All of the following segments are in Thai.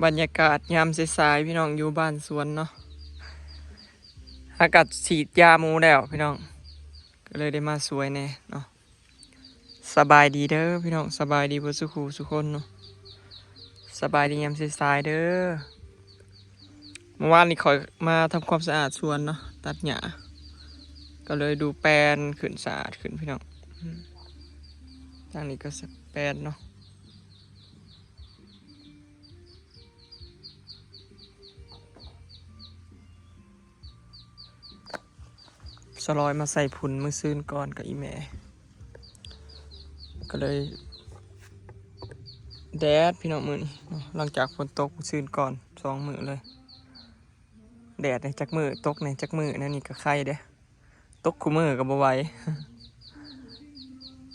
บรรยากาศยามสายๆพี่น้องอยู่บ้านสวนเนาะอากาศฉีดยาหมูแล้วพี่น้องก็เลยได้มาสวยแน่เนาะสบายดีเด้อพี่น้องสบายดีเพื่อสุขูสุคนเนาะสบายดียามสายๆเด้อเมื่อวานนี้คอยมาทำความสะอาดสวนเนาะตัดหญ้าก็เลยดูแปลนขึ้นสะอาดขึ้นพี่น้องทางนี้ก็แปลนเนาะสลอยมาใส่ผุนมือซื่นก่อนกับอีแม่ก็เลยแดดพี่น้องมือนี่หลังจากฝนตกมื้อซื่นก่อน2 มื้อเลยแดดในจักมือตกในจักมือนั่นนี่ก็ไข่เด้ตกคู่มือกับบ่ไหว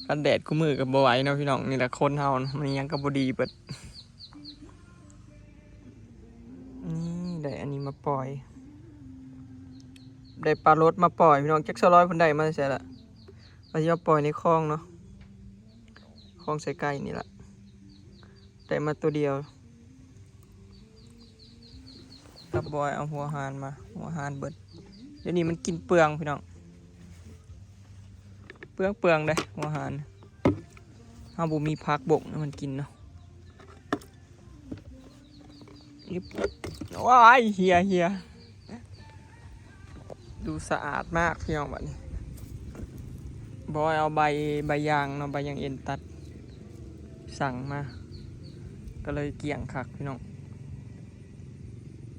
กันแดดคู่มือกับบ่ไหวเนาะพี่น้องนี่แหละคนเฮามันยังกับบ่ดีเบิดนี่ได้อันนี้มาปล่อยได้ปลารสมาปล่อยพี่น้องจักสลอยเพิ่นได้มาใส่ละว่าสิเอาปล่อยในคลองเนาะคลองใส่ไก่นี่ล่ะได้มาตัวเดียวกับบอยเอาหัวหานมาหัวหานเบิดเดี๋ยวนี้มันกินเปลืองพี่น้องเปลืองได้หัวหานห้าบุมีพักบกนะมันกินเนาะว้ายเฮียดูสะอาดมากพี่น้องบัดนี้บอยเอาใบยางเนาะใบยางเอ็นตัดสั่งมาก็เลยเกี่ยงคักพี่น้อง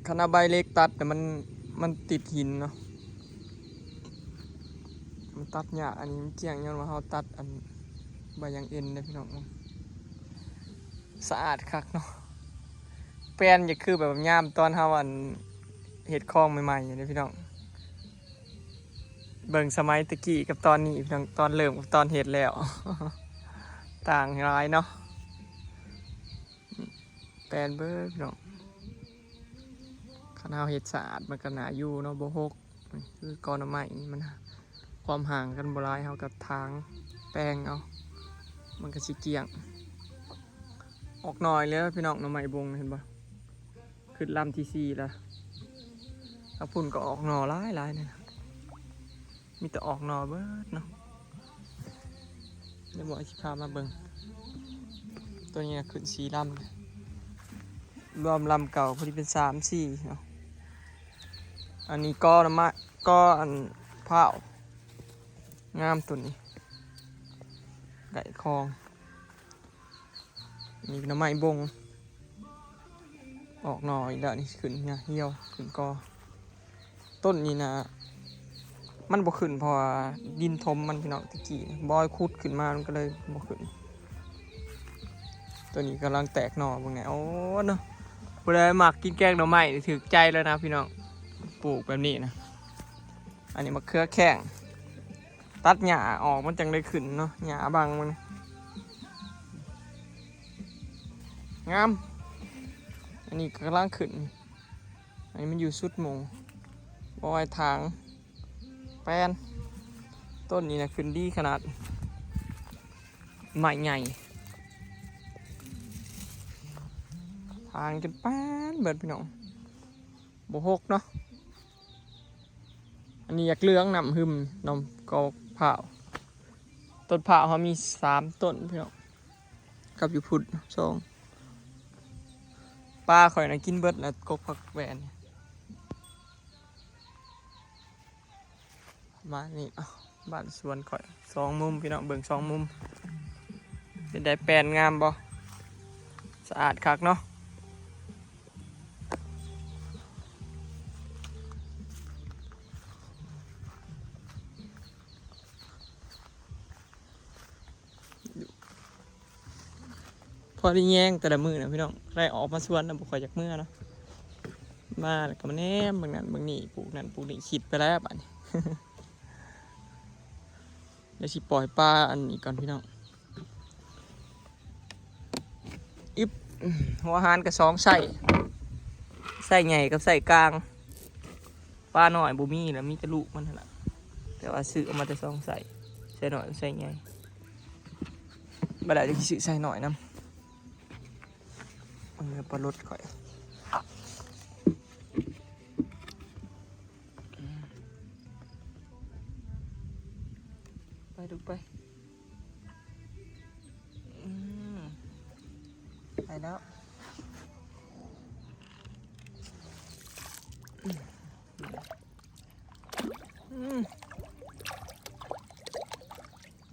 คณะใบเล็กตัดแต่มันติดหินเนาะมันตัดหญ้าอันนี้มันเกี่ยงย้อนว่าเขาตัดอันใบยางเอ็นเลยพี่น้องสะอาดคักเนาะแปลนจะคือแบบย่ามตอนเฮาอันเห็ดคลองใหม่ๆเลยพี่น้องเบิ่งสมัยตะกี้กับตอนนี้พี่น้องตอนเริ่มกับตอนเห็ดแล้ว ต่างหลายเนาะแปลนเบิ่งพี่น้องคันเฮาเห็ดสะอาดมันก็น่าอยู่เนาะบ่หกคือกอนไม้มันความห่างกันบ่หลายเฮากับทางแป้งเอามันก็สิเกี่ยงออกหน่อยเลยพี่น้องหน่อไม้บงเห็นบ่ขึ้นลำที่4แล้วถ้าพุ่นก็ออกหน่อหลายเนี่ยมีแต่ออกหน่อเบิดเนาะเดี๋ยวบอกสิพามาเบิ่งตัวนี้ขึ้น4 ลำรวมลำเก่าพอดีเป็น3 4เนาะอันนี้ก็น้ำไม้ก็อันเผางามตัวนี้ไก่คลองนี่น้ำไม้บงออกหน่อยแล้วนี่ขึ้นเนี่ยเหี่ยวขึ้นกอต้นนี้นะมันบ่ขึ้นเพราะดินทมมันพี่น้องตะกี้บอยคุดขึ้นมามันก็เลยบ่ขึ้นตัวนี้กำลังแตกหน่อพวกนี้โอ้เนาะผู้ใดมักกินแกงหน่อไม้ถือใจแล้วนะพี่น้องปลูกแบบนี้นะอันนี้มะเขือแข้งตัดหญ้าออกมันจังได้ขึ้นเนาะหญ้าบางมันงามอันนี้กำลังขึ้นอันนี้มันอยู่สุดหมู่บอยทางแป้นต้นนี้นะขึ้นดีขนาดใหม่ใหญ่ทางจนแป้นเบิดพี่น้องโบหกเนาะอันนี้อยากเลื้องนำหึมนมกอกเผาต้นเผาเขามี3 ต้นพี่น้องกับอยู่พุด2ปลาข่อยนะกินเบิดแล้วกบผักแหวนมานี่บ้านสวนข่อย2 มุมพี่น้องเบิ่ง2 มุมเป็นได้แปลนงามบ่สะอาดคักเนาะพอได้แย่งแต่ละมือนะพี่น้องได้ออกมาสวนนะบุคคลจากเมื่อนะมาแล้วก็มาแนมบางนั้นบางนี่ปลูกนั่นปลูกนี่คิดไปแล้วบ้านี้ เดี๋ยวสิปล่อยปลาอันนี้ก่อนพี่น้องอิบหัวหานกับ2 ใส่ใหญ่กับใส่กลางปลาหน่อยบูมี่แล้วมีแต่ลูกมันแหละแต่ว่าซื้อออกมาแต่2 ใส่หน่อยใส่ใหญ่บ่ได้จะซื้อใส่หน่อยน้ำปลารสข่อย แล้ว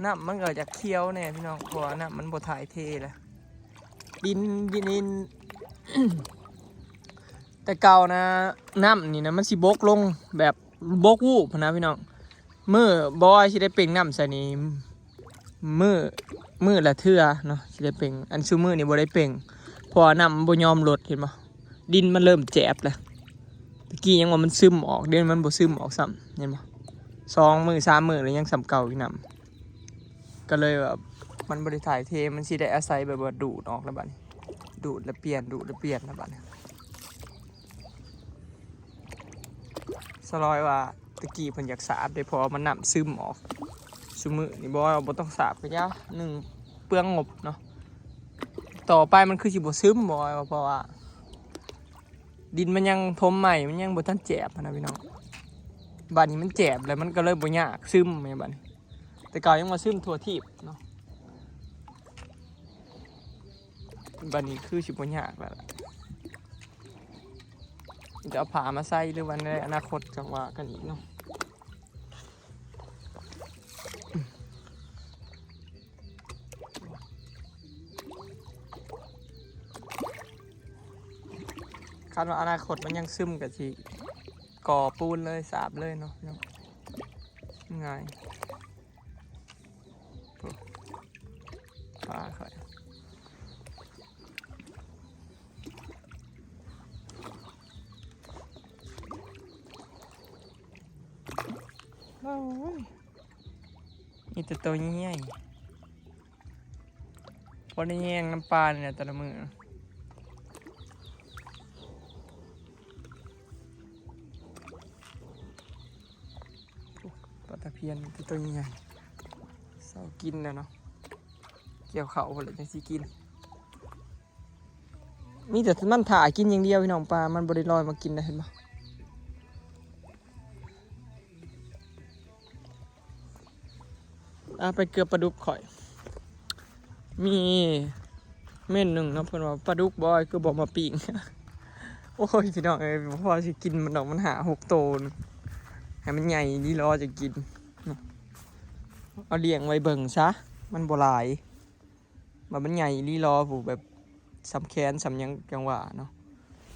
น้ำมันเกิดจากเคี้ยวเนี่ยพี่น้องเพราะว่าน้ำมันบ่ถ่ายเทเลยดิน แต่เก่านะน้ำนี่นะมันสิบกลงแบบบกวูบนะพี่น้องมือบอยสิได้เป่งน้ำใส่นี่มือละเทื่อเนาะสิได้เป่งอันซูมือนี่บ่ได้เป่งเพราะน้ำบ่ยอมลดเห็นบ่ดินมันเริ่มแจบแล้วตะกี้ยังว่ามันซึมออกเดี๋ยวมันบ่ซึมออกซ้ำเห็นบ่2 มือ 3 มือแล้วยังซ้ำเก่าอีกน้ำก็เลยแบบมันบ่ได้ถ่ายเทมันสิได้อาศัยแบบว่าดูดออกแล้วบัดนี้ดูดแล้วเปลี่ยนแล้วบัดนี้สลอยว่าตะกี้เพิ่นอยากสาบได้พอมันน้ำซึมออกซุมื้อนี่บ่ต้องสาบก็ยา1เปลืองงบเนาะต่อไปมันคือสิบ่ซึมบ่เพราะว่าดินมันยังทมใหม่มันยังบ่ทันแจบนะพี่น้องบัดนี้มันแจบแล้วมันก็เลยบ่ยากซึมแม่บัดนี้แต่เก่ายังมาซึมทั่วทีบเนาะบัดนี้คือสิบ่ยากแล้วจะเอาผามาใส่หรือวันในอนาคตจังว่ากันอีกเนาะคาดว่าอนาคตมันยังซึมกับที่ก่อปูนเลยสาบเลยเนาะง่ายปลาค่อยมีแต่ตัวใหญ่ๆพอได้แย่งน้ำปลาเนี่ยแต่ละมือปลาตะเพียนตัวใหญ่เศร้ากินแล้วเนาะเกี่ยวเขาหมดเลยจังสิกินมีแต่มันถ่ายกินอย่างเดียวพี่น้องปลามันบริลอยมากินนะเห็นปะไปเกลือปลาดุกข่อยมีเม่นหนึ่งนะเพื่อนว่าปลาดุกบอยคือบอกมาปีกโอ้ยพี่น้องพอจะกินมันดอกมันหา6 โตนให้มันใหญ่นี่รอจะกินเอาเลี้ยงไว้เบิ่งซะมันบ่หลายมันใหญ่นี่รอผูแบบสำแขนสำยังจังหวะเนาะ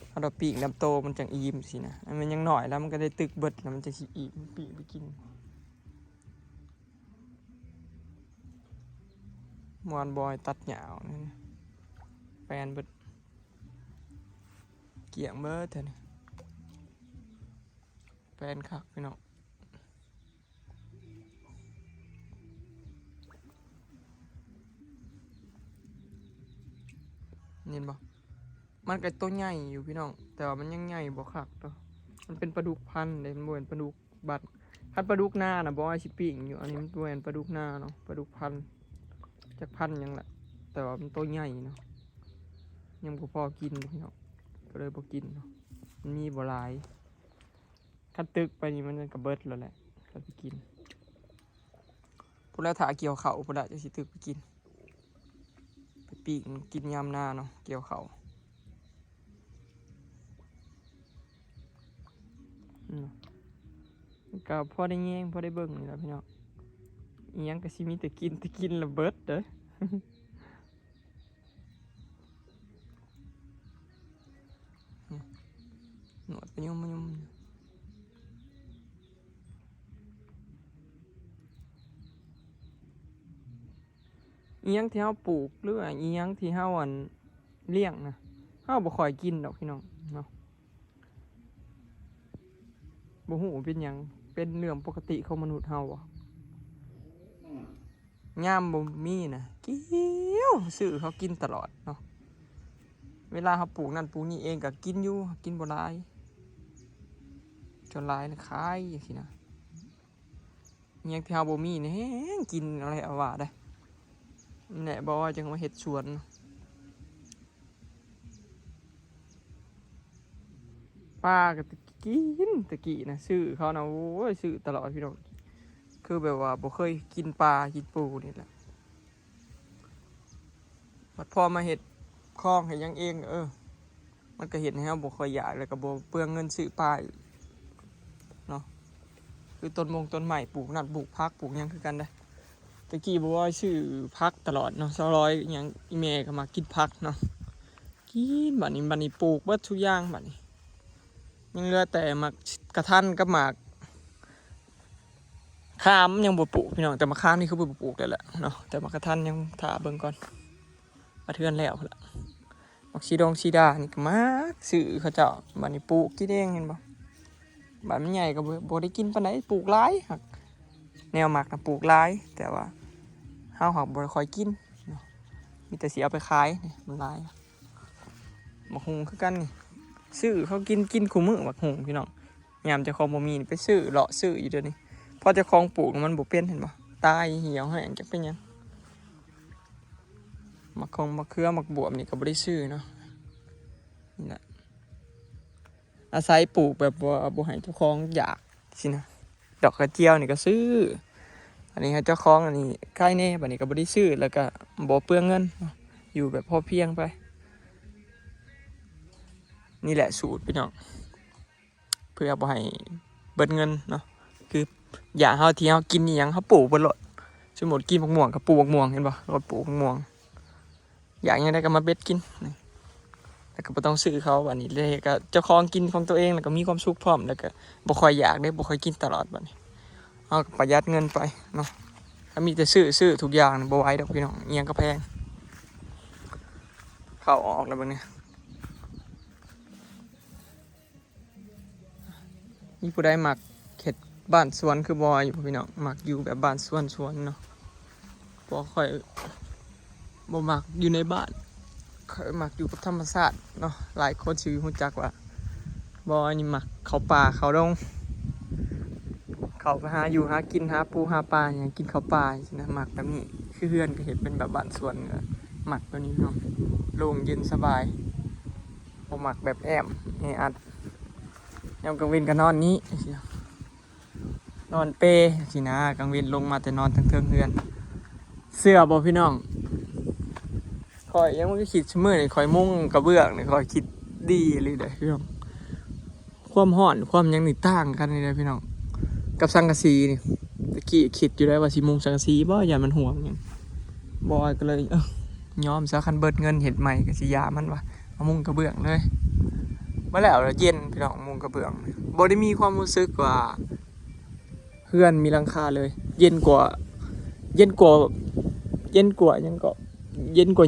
เอาดอกปีกน้ำโตมันจังอิ่มสินะมันยังหน่อยแล้วมันก็ได้ตึกเบิดแล้วมันจะสิอิ่มปีกไปกินมวนบอยตัดหยาวนี่แฟนเบิดเกี่ยงเบิดเถอะนี่แฟนคักพี่น้องเห็นบ่มันก็ตัวใหญ่อยู่พี่น้องแต่ว่ามันยังใหญ่บ่คักตัวมันเป็นปลาดุกพันธุ์เลยมันบ่เป็นปลาดุกบัดคันปลาดุกหน้านะบอยสิปิ้งอยู่อันนี้มันเป็นปลาดุกหน้าเนาะปลาดุกพันธุ์จากพันธุ์ยังแหละแต่ว่ามันตัวใหญ่เนาะยังบ่พอกินพี่น้องก็เลยบ่กินเนาะมันมีบ่หลายคันตึกไปนี่มันก็เบิดแล้วแหละก็ไปกินพุ่นแล้วถ้าเกี่ยวข้าวพุ่นละจะสิตึกไปกินไปปิ้งกินยามหน้าเนาะเกี่ยวข้าวก็พอได้แย่งพอได้เบิ่งนี่แหละพี่น้องอีหยังก็สิมีแต่กินระเบิดเด้อ หนวดไปยุ่มอีหยังที่เฮาปลูกหรือว่าอีหยังที่เฮาเลี้ยงนะเฮาบ่ค่อยกินดอกพี่น้องเนาะบ่ฮู้เป็นหยังเป็นเรื่องปกติของมนุษย์เฮาบ่ยามบ่มีนะกิ้วซื้อเขากินตลอดเนาะเวลาเฮาปลูกนั่นปลูกนี่เองก็กินอยู่กินบ่หลายจนหลายนะขายจังซี่นะอีหยังที่เฮาบ่มีนี่แฮงกินอะไรเอาว่าได้นี่แหละบอกว่าจังมาเฮ็ดสวนป้าก็กินตะกี้นะซื้อเขานะโอ้ยซื้อตลอดพี่น้องคือแบบว่าบ่เคยกินปลากินปูนี่แหละพอมาเฮ็ด คลองให้ยังเองมันก็เห็นให้เราบ่ค่อยอยากแล้วก็บ่เปลืองเงินซื้อปลาเนาะคือต้นไม้ปลูกนั่นปลูกผักปลูกหยังคือกันได้ตะกี้บ่ว่าซื้อผักตลอดเนาะ200หยังอีแม่ก็มากินผักเนาะกินบัดนี้ปลูกเบิดทุกอย่างบัดนี้ยังเหลือแต่หมากกระทันกับหมากข้ามยังบ่ปลูกพี่น้องแต่มะขามนี่คือบ่ปลูกได้แหละเนาะแต่มะกระทันยังถ่าเบิ่งก่อนมาเทือนแล้วล่ะมักชีดานี่ก็มากซื้อเขาเจ้าบัดนี้ปลูกกินเองเห็นบ่บัดมันใหญ่ก็บ่ได้กินปานใดปลูกหลายหักแนวหมักน่ะปลูกหลายแต่ว่าเฮาหักบ่ค่อยกินเนาะมีแต่สิเอาไปขายนี่มันหลายบักฮุงคือกันนี่ซื้อเขากินคู่มื้อบักฮุงพี่น้องยามเจ้าของบ่มีนี่ไปซื้อเลาะซื้ออยู่เดี๋ยวนี้พอเจ้าของปลูกมันบ่เป็นเห็นบ่ตายเหี่ยวแห้งจักเป็นหยังมะเขือมะบวบนี่ก็บ่ได้ซื้อเนาะนี่แหละอาศัยปลูกแบบบ่ให้เจ้าของอยากสินะดอกกระเจียวนี่ก็ซื้ออันนี้ให้เจ้าของอันนี้ใกล้แน่บัดนี้ก็บ่ได้ซื้อแล้วก็บ่เปลืองเงินอยู่แบบพอเพียงไปนี่แหละสูตรพี่น้องเพื่อบ่ให้เบิดเงินเนาะคืออย่าเฮาที่เฮากินอีหยังเฮาปลูกเบิดโลดสมมุติกินมะม่วงก็ปลูกมะม่วงเห็นบ่เราปลูกมะม่วงอยากยังได้ก็มาเบ็ดกินแล้วก็บ่ต้องซื้อเขาบัดนี้เลยก็เจ้าของกินของตัวเองแล้วก็มีความสุขพร้อมแล้วก็บ่ค่อยอยากได้บ่ค่อยกินตลอดบัดนี้เฮาก็ประหยัดเงินไปเนาะถ้ามีแต่ซื้อทุกอย่างบ่ไหวดอกพี่น้องอีหยังก็แพงเข้าออกแล้วบัดนี้มีผู้ใดมักเฮ็ดบ้านสวนคือบ่อยู่พี่น้องมักอยู่แบบบ้านสวนเนาะบ่ค่อยบ่มักอยู่ในบ้านมักอยู่กับธรรมชาติเนาะหลายคนสิรู้จักว่าบ่นี่มักเข้าป่าเข้าดงเข้าไปหาอยู่หากินหาปูหาปลาหยังกินข้าวปลาจังนะมักแบบนี้คือเฮือนก็เฮ็ดเป็นแบบบ้านสวนมักแบบนี้เนาะโล่งเย็นสบายบ่มักแบบแอมอัดยามกลางวันก็นอนนี้นอนเปสินะกลางวันลงมาแต่นอนทั้งเทิงเฮือนเสื้อบ่พี่น้องคอยยังมันก็คิดมื้อนี่คอยมุ่งกระเบื้องนี่คอยคิดดีเลยเด้อพี่น้องความร้อนความหยังนี่ต่างกันเลยเด้อพี่น้องกับสังกะสีนี่ตะกี้คิดอยู่ได้ว่าสิมุงสังกะสีบ่อย่ามันห่วงหยังบ่ก็เลยยอมซะคันเบิดเงินเฮ็ดใหม่ก็สิยามันว่าเอามุงกระเบื้องเลยมาแล้วเย็นพี่น้องมุงกระเบื้องบ่ได้มีความรู้สึกว่าเฮือนมีหลังคาเลยเย็นกว่ายังก็เย็นกว่า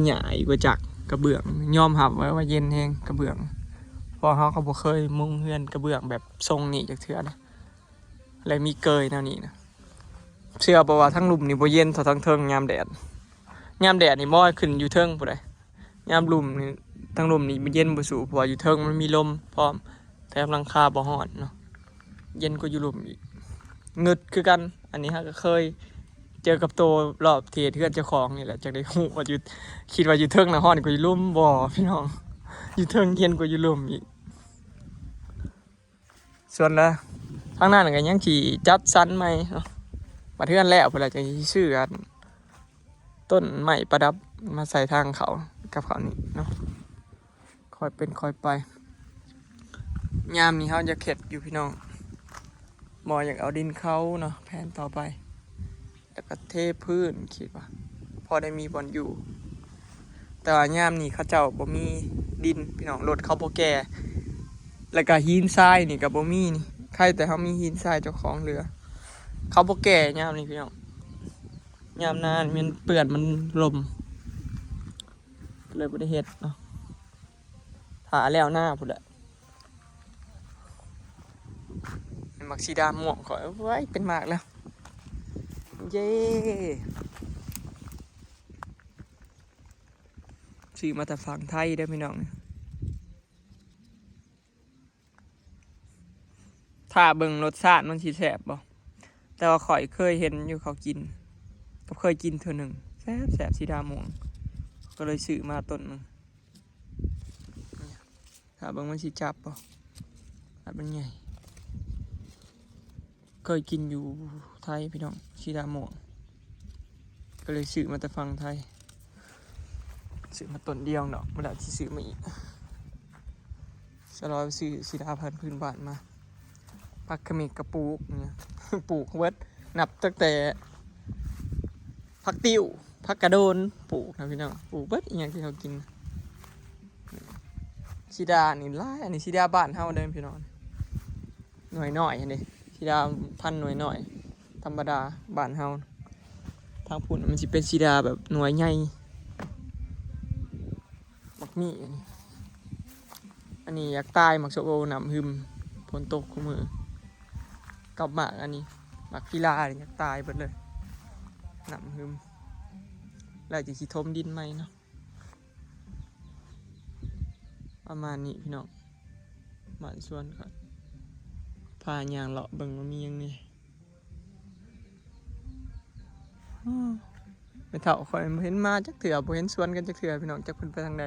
หญ้าอีกว่าจักกระเบื้องยอมรับไว้ว่าเย็นแฮงกระเบื้องเพราะเขาบ่เคยมุงเฮือนกระเบื้องแบบทรงนี้จักเทื่อนะแล้วมีเกยแนวนี้นะเชื่อบ่ว่าทั้งลุ่มนี่บ่เย็นเท่าทั้งเทิงยามแดดนี่ม้อยขึ้นอยู่เทิงพุ่นใดยามลุ่มนี่ทั้งลุ่มนี่มันเย็นบ่สู้เพราะว่าอยู่เทิงมันมีลมพร้อมแถมหลังคาบ่ร้อนเนาะเย็นกว่าอยู่ลุ่มอีกงึดคือกันอันนี้ฮะก็เคยเจอกับตัวรอบเทศเพื่อนเจ้าของนี่แหละจากได้หูว่าอยู่คิดว่าอยู่เทิงนะฮ้อนกว่าอยู่ลุ่มบ่พี่น้องอยู่เทิงเย็นกว่าอยู่ลุ่มอีกส่วนละทางนั้นก็ยังขี่จัดสันใหม่เนาะมาเทื่อนแล้วเพิ่นละจังสิซื้อกันต้นไม้ประดับมาใส่ทางเขากับเขานี่เนาะค่อยเป็นค่อยไปยามนี้เฮาจะเข็ดอยู่พี่น้องบ่อยากเอาดินเขาเนาะแผนต่อไปแล้วก็เทพื้นคิดว่าพอได้มีบอลอยู่แต่ว่ายามนี้เขาเจ้าบ่มีดินพี่น้องรถเขาบ่แก่แล้วก็หินทรายนี่ก็บ่มีนี่ใครแต่เขามีหินทรายเจ้าของเรือเขาบ่แก่ยามนี้พี่น้องยามนานมันเปื้อนมันลมเลยบ่ได้เฮ็ดเนาะหาแล้วหน้าพุ่นแหละมักสีดาม่วงขอไว้เป็นมากแล้วเย้ซื้อมาแต่ฝั่งไทยได้พี่น้องถ้าเบิ่งรสชาติมันสิแซ่บบ่แต่ว่าข่อยเคยเห็นอยู่เขากินก็เคยกินเทื่อหนึ่งแซ่บสีดาม่วงก็เลยซื้อมาต้นนึงถ้าเบิ่งมันสิจับบ่อันมันใหญ่เคยกินอยู่ไทยพี่น้องสีดาม่วงก็เลยซื้อมาแต่ฝั่งไทย ซื้อมาต้นเดียวเนาะเวลาที่ซื้อมาอีกจะรอไปซื้อสีดาพันธุ์พื้นบ้านมาผักขมิกกระปูกเนี่ย ปลูกเวิร์ดนับตั้งแต่ผักติ้วผักกระโดนปลูกนะพี่น้องปลูกเบิดอหย่างที่เขากินสีดานี่หลายอันนี้สีดาบ้านเฮาเดิมพี่น้องหน่วยน้อยอันนี้สีดาพันหน่วยน้อยธรรมดาบ้านเฮาทางพุ่นมันสิเป็นสีดาแบบหน่วยใหญ่มักมีอันนี้อยากตายมักโซโอน้ำหึมฝนตกคู่มือกับหมากอันนี้หมากกีฬาอยากตายหมดเลยน้ำหึมแล้วจะสิทมดินไหมเนาะประมาณนี้พี่น้องบ้านสวนก่อนพายางเลาะเบิ่งว่ามีหยังนี่ไปเถ่าคอยเห็นมาจักเถื่อบ่เห็นสวนกันจักเถื่อพี่น้องจักเพิ่นไปทางใด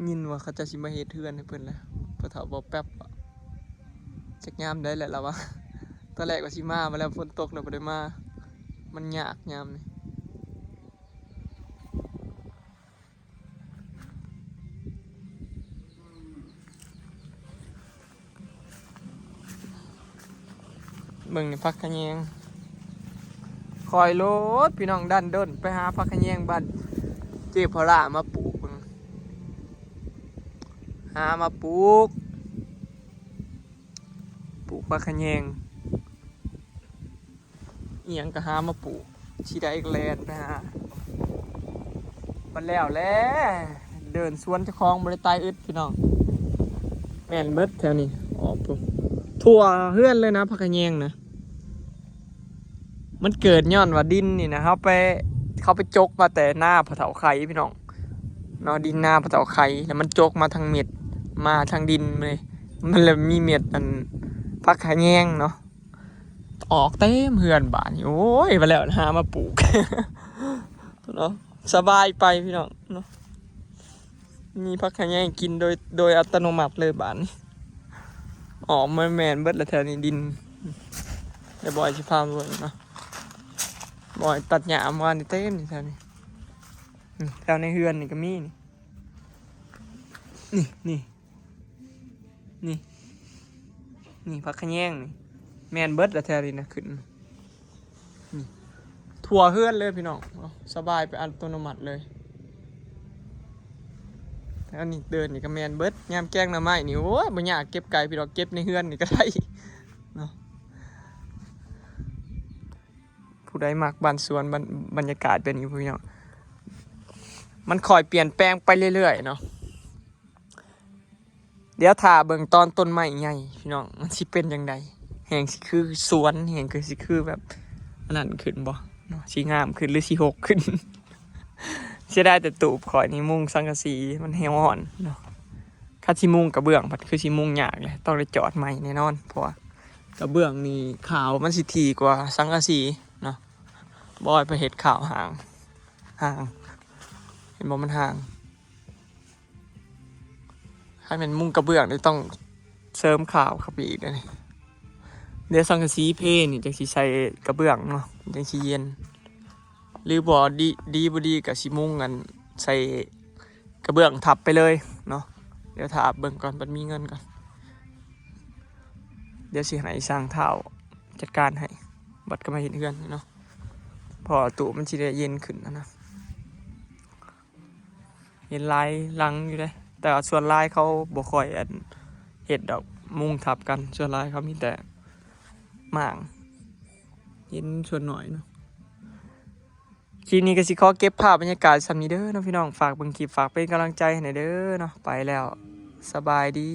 ยินว่าเขาจะสิมาเฮ็ดเฮือนให้เพิ่นแหละพอเถ่าบ่แป๊บจักยามได้แหละล่ะวะตอนแรกว่าสิมาแล้วฝนตกแล้วบ่ได้มามันยากยามนี่เบิ่งนี่พักขะแยงคอยรถพี่น้องดันด้นไปหาพักขะแยงบ้านเจ๊พอล่ามาปลูกเบิ่งหามาปลูกพักขะแยงอีหยังก็หามาปลูกสิได้อีกแลนไปหามันแล้วแหละเดินสวนเจ้าของบ่ได้ตายอึดพี่น้องแม่นเบิดแถวนี้ออกปุ๊บทั่วเฮือนเลยนะพักขะแยงนะมันเกิดย้อนว่าดินนี่นะเขาไปจกมาแต่หน้าผะเถาไข่พี่น้องเนาะดินหน้าผะเถาไข่แล้วมันจกมาทางเม็ดมาทางดินเลยมันเลยมีเม็ดอันพักขะแยงเนาะออกเต็มเฮือนบ้านโอ้ยมาแล้วหามาปลูก เนาะสบายไปพี่น้องเนาะมีพักขะแยงกินโดยอัตโนมัติเลยบ้านนี้ออกมาแมนเบิดละแถวนี้ดินไอ้บอยชิพามเลยเนาะบอยตัดหญ้ามาวันนี้เต็มนี่แถวนี้แถวในเฮือนนี่ก็มีนี่พักขะแยงนี่แมนเบิดละแถวนี้นะขึ้นนี่ทั่วเฮือนเลยพี่น้องสบายไปอัตโนมัติเลยแล้วนี่เดินนี่ก็แมนเบิดยามแกงหน่อไม้นี่โอ้ยบ่อยากเก็บไก่พี่น้องเก็บในเฮือนนี่ก็ได้เนาะผู้ใดมักบ้านสวนบรรยากาศเป็นอย่างนี้พี่น้องมันคอยเปลี่ยนแปลงไปเรื่อยๆเนาะเดี๋ยวถ้าเบิ่งตอนต้นไม้ใหญ่พี่น้องมันสิเป็นยังไงแห่งสิคือสวนแห่งคือสิคือแบบอันนั้นขึ้นบ่เนาะสิงามขึ้นหรือสิหกขึ้น เสียดายแต่ตูบข่อยนี่มุงสังกะสีมันเหี่ยวอ่อนเนาะค่าสิมุงกระเบื้องพัดคือสิมุงยากเลยต้องได้จอดใหม่แน่นอนเพราะกระเบื้องนี่ขาวมันสิถี่กว่าสังกะสีเนาะบอยไปเห็ดขาวห่างเห็นบ่มันห่างให้เป็นมุงกระเบื้องนี่ต้องเสริมขาวเข้าไปอีกเลยเดี๋ยวสังกะสีเพนี่จังสิใส่กระเบื้องเนาะจังสิเย็นหรือบ่ดีบ่ดีกับสิมุงกันใส่กระเบื้องทับไปเลยเนาะเดี๋ยวถ้าเบิ่งก่อนบัดมีเงินก่อนเดี๋ยวสิให้สร้างเท้าจัดการให้บัดก็มาเห็นเฮือนเนาะพอตู้มันสิได้เย็นขึ้นนะเห็นลายลังอยู่เลยแต่ส่วนลายเขาบ่ค่อยเฮ็ดดอกมุงทับกันส่วนลายเขามีแต่หม่างเห็นส่วนหน่อยเนาะคลิปนี้ก็สิขอเก็บภาพบรรยากาศสำนี้เด้อเนาะพี่น้องฝากเบิ่งคลิปฝากเป็นกำลังใจให้หน่อยเด้อเนาะไปแล้วสบายดี